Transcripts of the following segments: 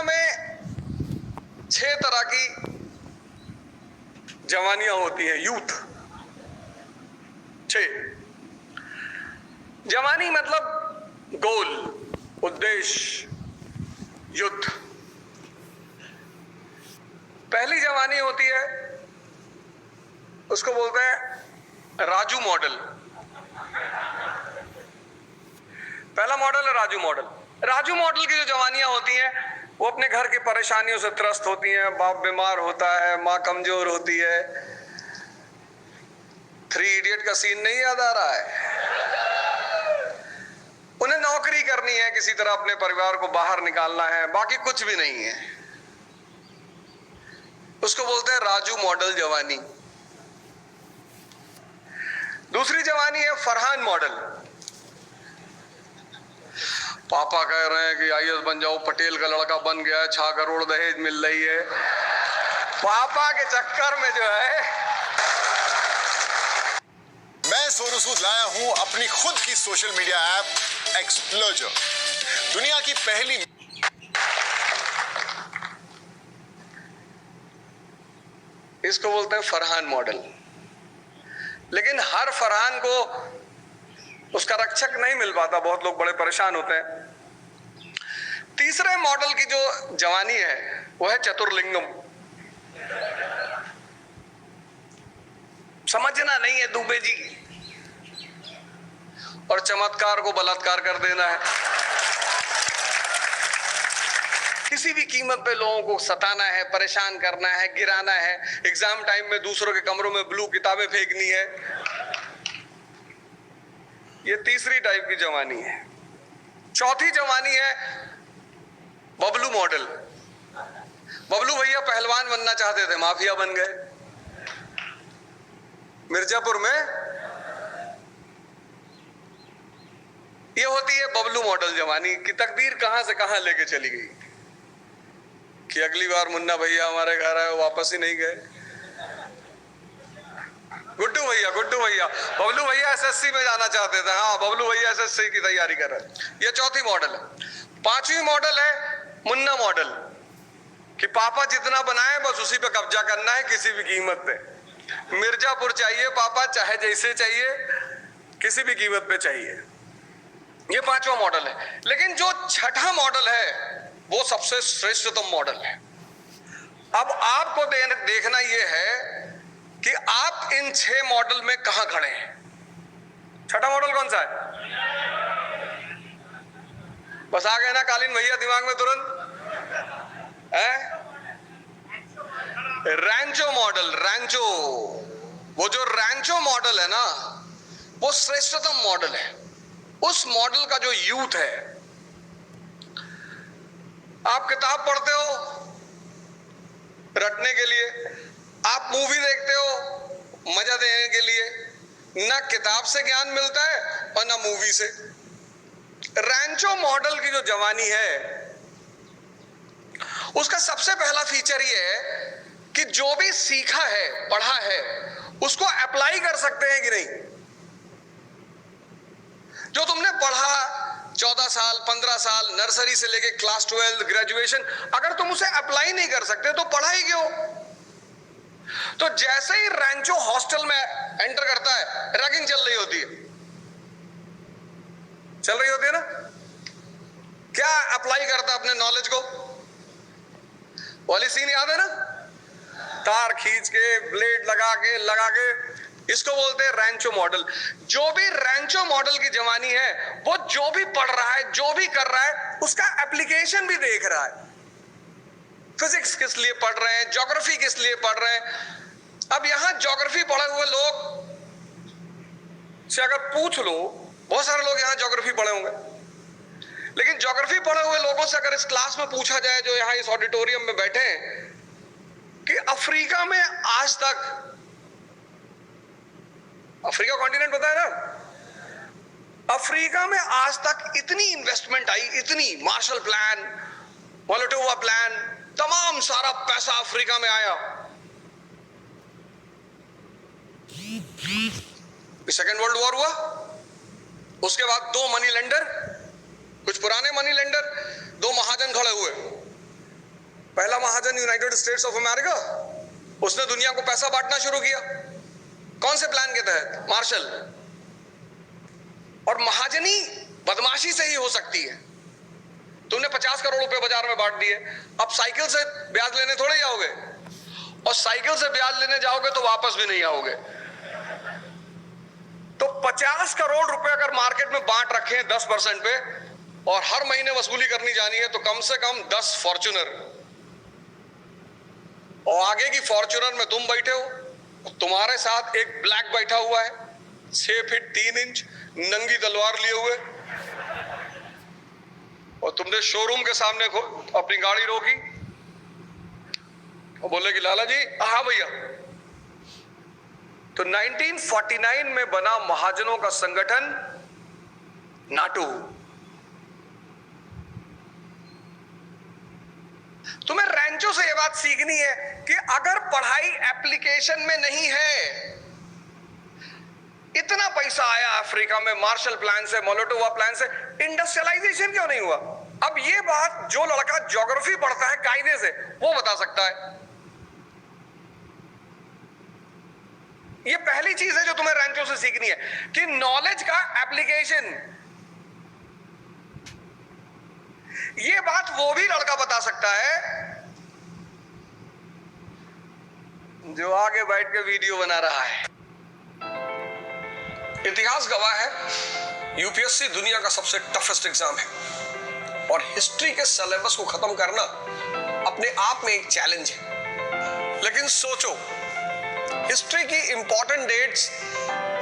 में 6 तरह की जवानियां होती हैं, यूथ। 6 जवानी मतलब गोल, उद्देश्य, युद्ध। पहली जवानी होती है, उसको बोलते हैं राजू मॉडल। पहला मॉडल है राजू मॉडल। राजू मॉडल की जो जवानियां होती हैं वो अपने घर की परेशानियों से त्रस्त होती हैं। बाप बीमार होता है, माँ कमजोर होती है। 3 इडियट का सीन नहीं याद आ रहा है? उन्हें नौकरी करनी है, किसी तरह अपने परिवार को बाहर निकालना है, बाकी कुछ भी नहीं है। उसको बोलते हैं राजू मॉडल जवानी। दूसरी जवानी है फरहान मॉडल। पापा कह रहे हैं कि आईएएस बन जाओ, पटेल का लड़का बन गया है, 6 करोड़ दहेज मिल रही है। पापा के चक्कर में जो है। मैं सोनू सूद लाया हूं अपनी खुद की सोशल मीडिया ऐप एक्सप्लोजर, दुनिया की पहली। इसको बोलते हैं फरहान मॉडल। लेकिन हर फरहान को उसका रक्षक नहीं मिल पाता, बहुत लोग बड़े परेशान होते हैं। तीसरे मॉडल की जो जवानी है वो है चतुर्लिंगम। समझना नहीं है दुबे जी, और चमत्कार को बलात्कार कर देना है। किसी भी कीमत पे लोगों को सताना है, परेशान करना है, गिराना है। एग्जाम टाइम में दूसरों के कमरों में ब्लू किताबें फेंकनी है। ये तीसरी टाइप की जवानी है। चौथी जवानी है बबलू मॉडल। बबलू भैया पहलवान बनना चाहते थे, माफिया बन गए मिर्जापुर में। ये होती है बबलू मॉडल जवानी की। तकदीर कहां से कहां लेके चली गई कि अगली बार मुन्ना भैया हमारे घर आए, वापस ही नहीं गए। गुड्डू भैया बबलू भैया एसएससी में जाना चाहते थे। हाँ, बबलू भैया एसएससी की तैयारी कर रहे हैं। ये चौथी मॉडल है। पांचवी मॉडल है मुन्ना मॉडल कि पापा जितना बनाए बस उसी पे कब्जा करना है, किसी भी कीमत पे। मिर्जापुर चाहिए पापा, चाहे जैसे चाहिए, किसी भी कीमत पे चाहिए। ये 5वां मॉडल है। लेकिन जो छठा मॉडल है वो सबसे श्रेष्ठतम मॉडल है। अब आपको देखना यह है कि आप इन 6 मॉडल में कहां खड़े हैं। छठा मॉडल कौन सा है? बस आ गए ना कालीन भैया दिमाग में तुरंत? रैंचो मॉडल। रैंचो, वो जो रैंचो मॉडल है ना, वो श्रेष्ठतम मॉडल है। उस मॉडल का जो यूथ है, आप किताब पढ़ते हो रटने के लिए, आप मूवी देखते हो मजा देने के लिए। ना किताब से ज्ञान मिलता है और ना मूवी से। रैंचो मॉडल की जो जवानी है उसका सबसे पहला फीचर ये है कि जो भी सीखा है, पढ़ा है, उसको अप्लाई कर सकते हैं कि नहीं। जो तुमने पढ़ा 14 साल 15 साल, नर्सरी से लेके क्लास 12 ग्रेजुएशन, अगर तुम उसे अप्लाई नहीं कर सकते तो पढ़ाई क्यों? तो जैसे ही रैंचो हॉस्टल में एंटर करता है, रैगिंग चल रही होती है। चल रही होती है ना? क्या अप्लाई करता है अपने नॉलेज को? वाली सीन याद है ना? तार खींच के, ब्लेड लगा के, इसको बोलते हैं रैंचो मॉडल। जो भी रैंचो मॉडल की जवानी है, वो जो भी पढ़ रहा है, जो भी कर रहा है, उसका एप्लीकेशन भी देख रहा है। फिजिक्स किस लिए पढ़ रहे हैं, ज्योग्राफी किस लिए पढ़ रहे हैं। अब यहां ज्योग्राफी पढ़े हुए लोग से अगर पूछ लो, बहुत सारे लोग यहां ज्योग्राफी पढ़े होंगे, लेकिन ज्योग्राफी पढ़े हुए लोगों से अगर इस क्लास में पूछा जाए, जो यहां इस ऑडिटोरियम में बैठे हैं, कि अफ्रीका में आज तक, अफ्रीका कॉन्टिनेंट पता है ना, अफ्रीका में आज तक इतनी इन्वेस्टमेंट आई, इतनी, मार्शल प्लान, मोलोटोवा प्लान, तमाम सारा पैसा अफ्रीका में आया। सेकेंड वर्ल्ड वॉर हुआ, उसके बाद 2 मनी लेंडर, कुछ पुराने मनी लेंडर, 2 महाजन खड़े हुए, पहला महाजन यूनाइटेड स्टेट्स ऑफ अमेरिका, उसने दुनिया को पैसा बांटना शुरू किया। कौन से प्लान के तहत? मार्शल। और महाजनी बदमाशी से ही हो सकती है। तुमने 50 करोड़ रुपए बाजार में बांट दिए, अब साइकिल से ब्याज लेने थोड़े जाओगे, और साइकिल से ब्याज लेने जाओगे तो वापस भी नहीं आओगे। तो 50 करोड़ रुपए अगर मार्केट में बांट रखे हैं 10% पे, और हर महीने वसूली करनी जानी है, तो कम से कम 10 फॉर्च्यूनर, और आगे की फॉर्च्यूनर में तुम बैठे हो, तुम्हारे साथ एक ब्लैक बैठा हुआ है 6 फीट 3 इंच नंगी तलवार लिए हुए, और तुमने शोरूम के सामने अपनी गाड़ी रोकी और बोले कि लाला जी हाँ भैया। तो 1949 में बना महाजनों का संगठन नाटू। तुम्हें रैंचो से यह बात सीखनी है कि अगर पढ़ाई एप्लीकेशन में नहीं है, इतना पैसा आया अफ्रीका में मार्शल प्लान से, मोलोटोवा प्लान से, इंडस्ट्रियलाइजेशन क्यों नहीं हुआ? अब ये बात जो लड़का ज्योग्राफी पढ़ता है कायदे से, वो बता सकता है। ये पहली चीज है जो तुम्हें रैंचो से सीखनी है कि नॉलेज का एप्लीकेशन। ये बात वो भी लड़का बता सकता है जो आगे बैठ के वीडियो बना रहा है। इतिहास गवाह है यूपीएससी दुनिया का सबसे टफेस्ट एग्जाम है, और हिस्ट्री के सिलेबस को खत्म करना अपने आप में एक चैलेंज है। लेकिन सोचो, हिस्ट्री की इंपॉर्टेंट डेट्स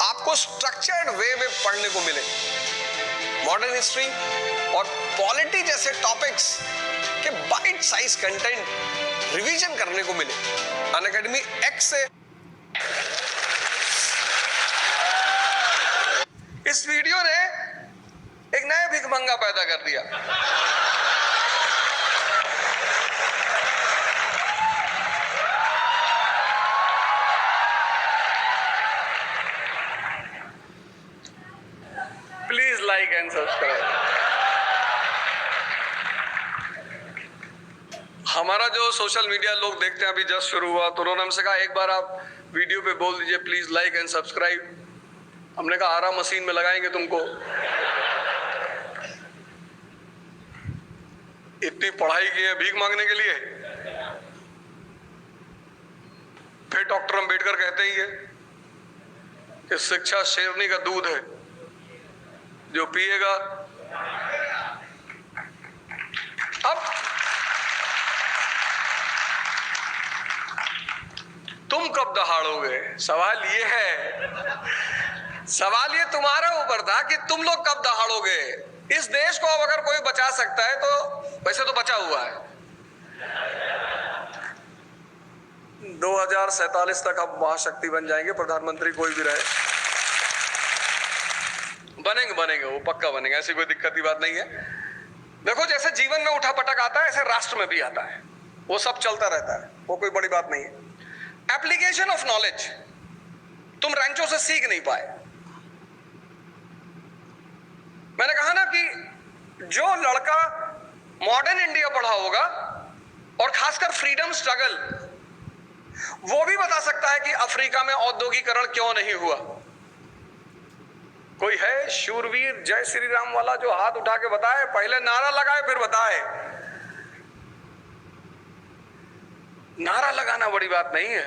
आपको स्ट्रक्चर्ड वे में पढ़ने को मिले, मॉडर्न हिस्ट्री और पॉलिटी जैसे टॉपिक्स के बाइट साइज कंटेंट रिवीजन करने को मिले। अनअकैडमी एक्स से इस वीडियो ने एक नया भिखमंगा पैदा कर दिया। Please like and subscribe. हमारा जो सोशल मीडिया लोग देखते हैं, अभी जस्ट शुरू हुआ, तो उन्होंने हमसे कहा एक बार आप वीडियो पे बोल दीजिए प्लीज लाइक एंड सब्सक्राइब। हमने कहा आरा मशीन में लगाएंगे तुमको। इतनी पढ़ाई की है भीख मांगने के लिए? फिर डॉक्टर अंबेडकर कहते ही है कि शिक्षा शेरनी का दूध है, जो पिएगा। अब तुम कब दहाड़ोगे? सवाल ये है, सवाल ये तुम्हारा ऊपर था कि तुम लोग कब दहाड़ोगे। इस देश को अब अगर कोई बचा सकता है तो वैसे तो बचा हुआ है। 2047 तक हम महाशक्ति बन जाएंगे, प्रधानमंत्री कोई भी रहे। बनेंगे वो पक्का बनेंगे, ऐसी कोई दिक्कत की बात नहीं है। देखो, जैसे जीवन में उठा पटक आता है, ऐसे राष्ट्र में भी आता है, वो सब चलता रहता है, वो कोई बड़ी बात नहीं है। एप्लीकेशन ऑफ नॉलेज तुम रैंचो से सीख नहीं पाए। मैंने कहा ना कि जो लड़का मॉडर्न इंडिया पढ़ा होगा और खासकर फ्रीडम स्ट्रगल, वो भी बता सकता है कि अफ्रीका में औद्योगिकरण क्यों नहीं हुआ। कोई है शूरवीर जय श्री राम वाला जो हाथ उठा के बताए? पहले नारा लगाए फिर बताए। नारा लगाना बड़ी बात नहीं है,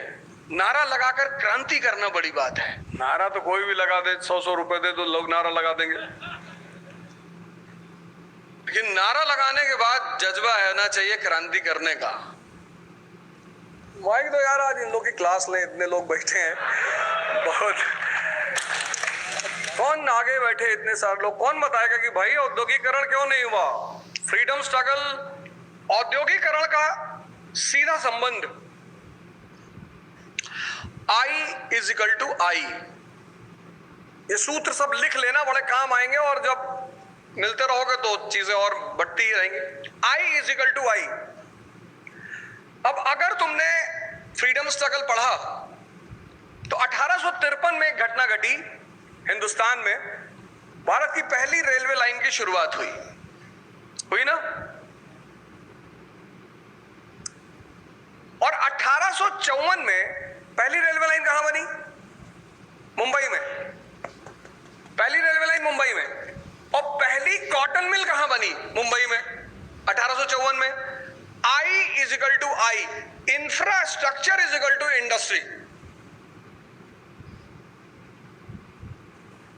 नारा लगाकर क्रांति करना बड़ी बात है। नारा तो कोई भी लगा दे, 100 रुपए दे तो लोग नारा लगा देंगे, लेकिन नारा लगाने के बाद जज्बा होना चाहिए क्रांति करने का। माइक तो यार आज इन लोग की क्लास ले, इतने लोग बैठे हैं, बहुत कौन आगे बैठे इतने सारे लोग, कौन बताएगा कि भाई औद्योगिकरण क्यों नहीं हुआ? फ्रीडम स्ट्रगल औद्योगिकरण का सीधा संबंध I=I, ये सूत्र सब लिख लेना, बड़े काम आएंगे, और जब मिलते रहोगे तो चीजें और बढ़ती ही रहेंगी। I=I। अब अगर तुमने फ्रीडम स्ट्रगल पढ़ा तो 1853 में एक घटना घटी हिंदुस्तान में। भारत की पहली रेलवे लाइन की शुरुआत हुई ना? 1854 में पहली रेलवे लाइन कहां बनी? मुंबई में। पहली रेलवे लाइन मुंबई में। और पहली कॉटन मिल कहां बनी? मुंबई में 1854 में। I is equal to I, infrastructure is equal to industry.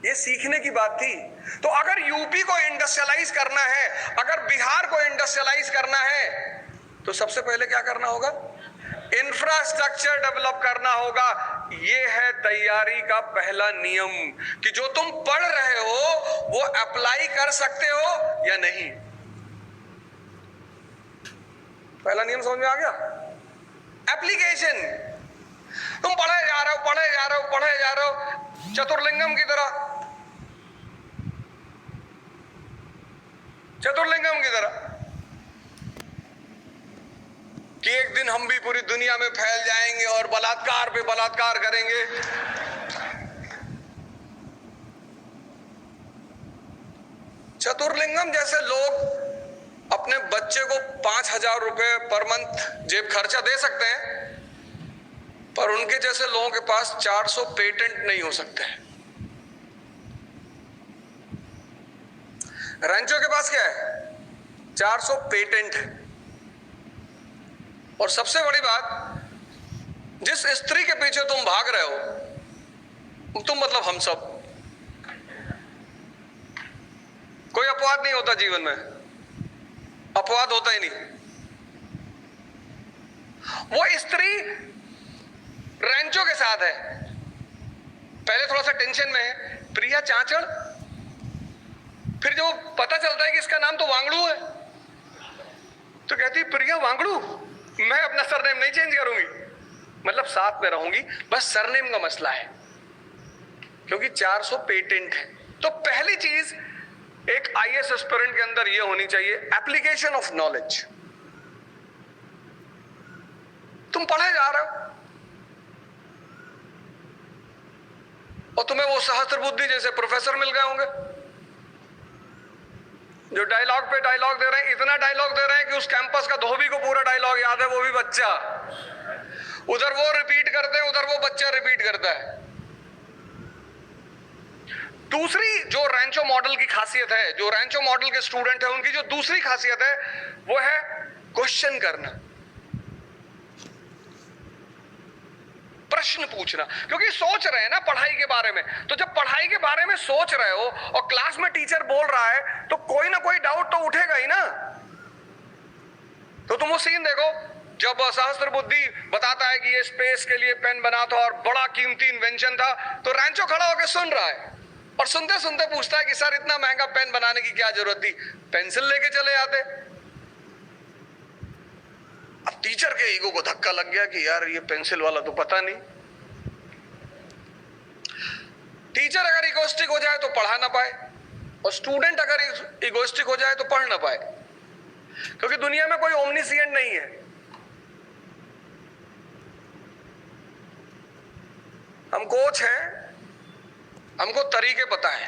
ये सीखने की बात थी। तो अगर यूपी को इंडस्ट्रियलाइज करना है, अगर बिहार को इंडस्ट्रियलाइज करना है, तो सबसे पहले क्या करना होगा? इंफ्रास्ट्रक्चर डेवलप करना होगा। ये है तैयारी का पहला नियम कि जो तुम पढ़ रहे हो वो अप्लाई कर सकते हो या नहीं। पहला नियम समझ में आ गया? एप्लीकेशन। तुम पढ़े जा रहे हो, पढ़े जा रहे हो, पढ़े जा रहे हो चतुर्लिंगम की तरह, चतुर्लिंगम की तरह कि एक दिन हम भी पूरी दुनिया में फैल जाएंगे और बलात्कार पे बलात्कार करेंगे। चतुर्लिंगम जैसे लोग अपने बच्चे को 5,000 रुपए पर मंथ जेब खर्चा दे सकते हैं, पर उनके जैसे लोगों के पास 400 पेटेंट नहीं हो सकते। रैंचो के पास क्या है? 400 पेटेंट है। और सबसे बड़ी बात, जिस स्त्री के पीछे तुम भाग रहे हो, तुम मतलब हम सब, कोई अपवाद नहीं होता जीवन में, अपवाद होता ही नहीं। वो स्त्री रैंचो के साथ है, पहले थोड़ा सा टेंशन में है, प्रिया चांचड़। फिर जब पता चलता है कि इसका नाम तो वांगड़ू है, तो कहती प्रिया वांगड़ू, मैं अपना सरनेम नहीं चेंज करूंगी, मतलब साथ में रहूंगी, बस सरनेम का मसला है, क्योंकि 400 पेटेंट है। तो पहली चीज एक आईएएस एस्पिरेंट के अंदर यह होनी चाहिए, एप्लीकेशन ऑफ नॉलेज। तुम पढ़े जा रहे हो और तुम्हें वो सहस्त्र बुद्धि जैसे प्रोफेसर मिल गए होंगे जो डायलॉग पे डायलॉग दे रहे हैं, इतना डायलॉग दे रहे हैं कि उस कैंपस का धोबी को पूरा डायलॉग याद है, वो भी बच्चा। उधर वो रिपीट करते हैं, उधर वो बच्चा रिपीट करता है। दूसरी जो रैंचो मॉडल की खासियत है, जो रैंचो मॉडल के स्टूडेंट है उनकी जो दूसरी खासियत है वो है क्वेश्चन करना, प्रश्न पूछना। क्योंकि सोच रहे हैं ना पढ़ाई के बारे में, तो जब पढ़ाई के बारे में सोच रहे हो और क्लास में टीचर बोल रहा है तो कोई ना कोई डाउट तो उठेगा ही ना। तो तुम वो सीन देखो जब सहस्त्र बुद्धि बताता है कि ये स्पेस के लिए पेन बना था और बड़ा कीमती इन्वेंशन था, तो रैंचो खड़ा होकर सुन रहा है और सुनते सुनते पूछता है कि सर इतना महंगा पेन बनाने की क्या जरूरत थी, पेंसिल लेके चले आते। अब टीचर के ईगो को धक्का लग गया कि यार ये पेंसिल वाला तो पता नहीं। टीचर अगर इगोइस्टिक हो जाए तो पढ़ा ना पाए, और स्टूडेंट अगर इगोइस्टिक हो जाए तो पढ़ ना पाए, क्योंकि दुनिया में कोई ओमनीसिएंट नहीं है। हम कोच हैं, हमको तरीके पता है,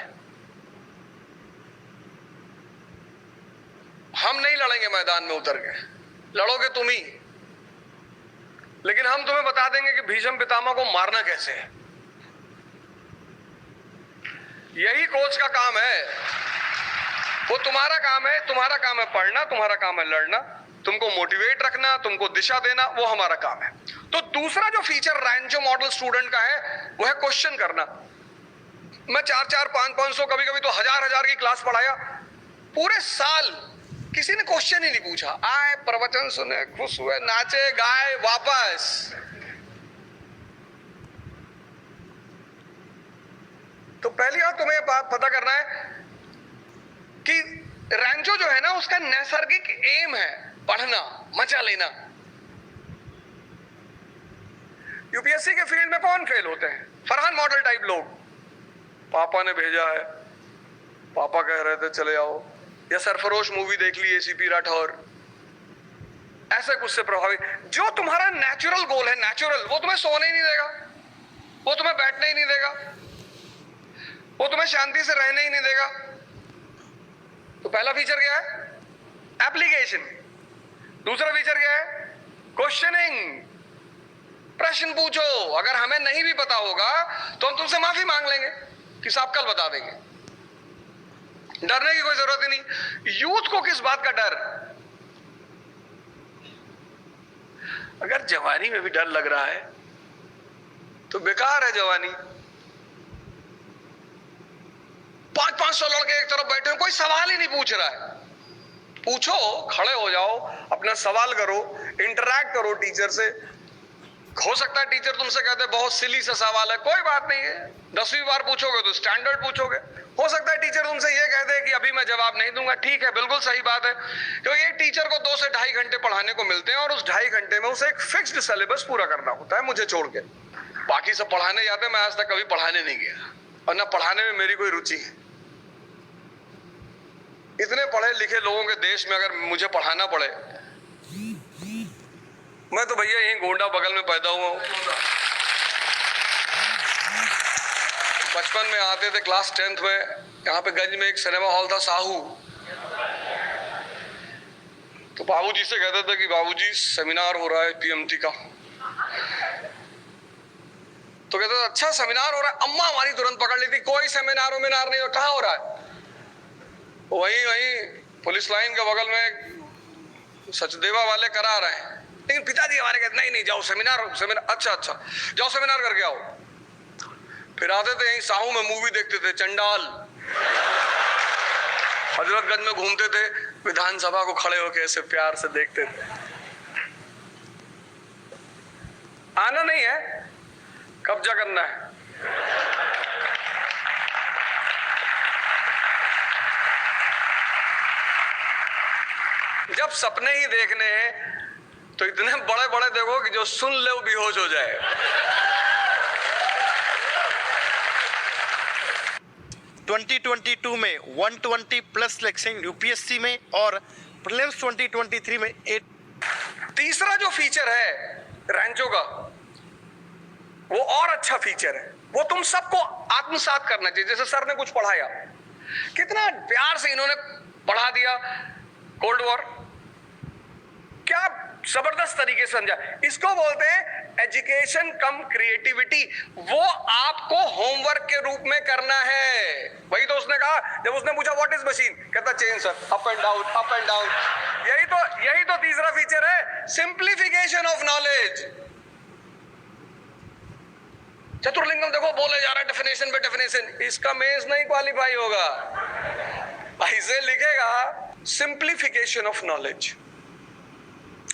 हम नहीं लड़ेंगे मैदान में उतर के, लड़ोगे तुम ही, लेकिन हम तुम्हें बता देंगे कि भीष्म पितामह को मारना कैसे है। यही कोच का काम है, वो तुम्हारा काम है, तुम्हारा काम है पढ़ना, तुम्हारा काम है लड़ना, तुमको मोटिवेट रखना, तुमको दिशा देना, वो हमारा काम है। तो दूसरा जो फीचर रैंचो मॉडल स्टूडेंट का है वो है क्वेश्चन करना। मैं 4-4, 500, कभी-कभी तो 1000 की क्लास पढ़ाया, पूरे साल किसी ने क्वेश्चन ही नहीं पूछा। आए, प्रवचन सुने, खुश हुए, नाचे गाए, वापस। तो पहली बात तुम्हें बात पता करना है कि रैंचो जो है ना उसका नैसर्गिक एम है पढ़ना, मजा लेना। यूपीएससी के फील्ड में कौन फेल होते हैं? फरहान मॉडल टाइप लोग, पापा ने भेजा है, पापा कह रहे थे चले आओ, या सरफरोश मूवी देख ली एसीपी राठौर, ऐसे कुछ से प्रभावित। जो तुम्हारा नेचुरल गोल है, नेचुरल, वो तुम्हें सोने ही नहीं देगा, वो तुम्हें बैठने ही नहीं देगा, वो तुम्हें शांति से रहने ही नहीं देगा। तो पहला फीचर क्या है? एप्लीकेशन। दूसरा फीचर क्या है? क्वेश्चनिंग। प्रश्न पूछो। अगर हमें नहीं भी पता होगा तो हम तुमसे माफी मांग लेंगे कि साहब कल बता देंगे। डरने की कोई जरूरत ही नहीं। यूथ को किस बात का डर? अगर जवानी में भी डर लग रहा है तो बेकार है जवानी। 500 लड़के एक तरफ बैठे हैं, कोई सवाल ही नहीं पूछ रहा है। पूछो, खड़े हो जाओ, अपना सवाल करो, इंटरैक्ट करो टीचर से। हो सकता है टीचर तुमसे कहते बहुत सिली सा सवाल है, कोई बात नहीं है, 10वीं बार पूछोगे तो स्टैंडर्ड पूछोगे। हो सकता है टीचर तुमसे ये कह दे कि अभी मैं जवाब नहीं दूंगा, ठीक है, बिल्कुल सही बात है, क्योंकि एक टीचर को 2 से 2.5 घंटे पढ़ाने को मिलते हैं और उस 2.5 घंटे में उसे एक फिक्स्ड सिलेबस पूरा करना होता है, मुझे छोड़ के। बाकी सब पढ़ाने जाते, मैं आज तक कभी पढ़ाने नहीं गया और ना पढ़ाने में मेरी कोई रुचि है। इतने पढ़े लिखे लोगों के देश में अगर मुझे पढ़ाना पड़े, मैं तो भैया यहीं गोंडा बगल में पैदा हुआ हूं। बचपन में आते थे क्लास 10th में, यहाँ पे गंज में एक सिनेमा हॉल था साहू, तो बाबूजी से कहते थे कि बाबूजी सेमिनार हो रहा है पीएमटी का। तो कहते थे अच्छा सेमिनार हो रहा है। अम्मा हमारी तुरंत पकड़ ली थी, कोई सेमिनार वेमिनार नहीं हो, कहाँ हो रहा है? वहीं पुलिस लाइन के बगल में सचदेवा वाले करा रहे हैं। लेकिन पिताजी हमारे कहते नहीं नहीं जाओ सेमिनार। अच्छा जाओ सेमिनार करके आओ। फिर आते थे यहीं साहू में मूवी देखते थे चंडाल। हजरतगंज में घूमते थे, विधानसभा को खड़े होकर ऐसे प्यार से देखते थे। आना नहीं है, कब्जा करना है। जब सपने ही देखने हैं तो इतने बड़े बड़े देखो कि जो सुन ले वो बेहोश हो जाए। ट्वेंटी 2022 में 120+ सिलेक्शन यूपीएससी में और प्रीलिम्स 2023 में 8। तीसरा जो फीचर है रैंचो का, वो और अच्छा फीचर है। वो तुम सबको आत्मसात करना चाहिए। जैसे सर ने कुछ पढ़ाया, कितना प्यार से इन्होंने पढ़ा दिया, कोल्ड वॉर क्या जबरदस्त तरीके से समझा। इसको बोलते हैं एजुकेशन कम क्रिएटिविटी। वो आपको होमवर्क के रूप में करना है। वही तो उसने कहा जब उसने पूछा व्हाट इज मशीन, कहता change sir, up and down up and down. यही तो तीसरा फीचर है, सिंप्लीफिकेशन ऑफ नॉलेज। चतुर्लिंगम देखो बोले जा रहा है डेफिनेशन पे डेफिनेशन, इसका मेंस नहीं क्वालिफाई होगा। ऐसे लिखेगा सिंप्लीफिकेशन ऑफ नॉलेज।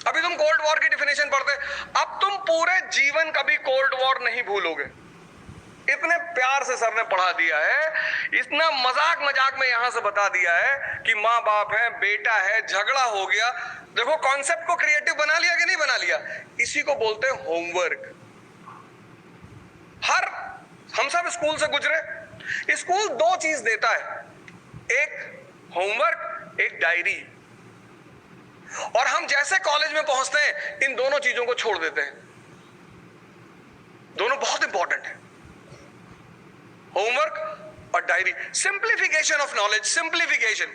अभी तुम कोल्ड वॉर की डेफिनेशन पढ़ते, अब तुम पूरे जीवन कभी कोल्ड वॉर नहीं भूलोगे। इतने प्यार से सर ने पढ़ा दिया है, इतना मजाक में यहां से बता दिया है कि माँ बाप है, बेटा है, झगड़ा हो गया। देखो कॉन्सेप्ट को क्रिएटिव बना लिया कि नहीं बना लिया। इसी को बोलते हैं होमवर्क। हम सब स्कूल से गुजरे। स्कूल 2 चीज देता है, एक होमवर्क, एक डायरी। और हम जैसे कॉलेज में पहुंचते हैं इन दोनों चीजों को छोड़ देते हैं। दोनों बहुत इंपॉर्टेंट है, होमवर्क और diary. Simplification of knowledge, simplification.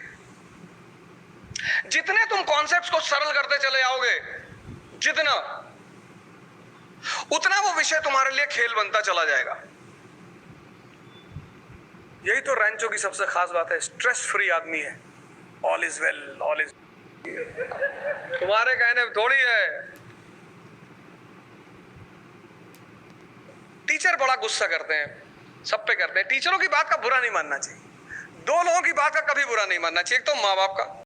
जितने तुम कॉन्सेप्ट्स को सरल करते चले जाओगे, जितना उतना वो विषय तुम्हारे लिए खेल बनता चला जाएगा। यही तो रैंचो की सबसे खास बात है, स्ट्रेस फ्री आदमी है। All is well, all is. तुम्हारे कहने थोड़ी है। टीचर बड़ा गुस्सा करते हैं, सब पे करते हैं। टीचरों की बात का बुरा नहीं मानना चाहिए। 2 लोगों की बात का कभी बुरा नहीं मानना चाहिए, एक तो माँ बाप का,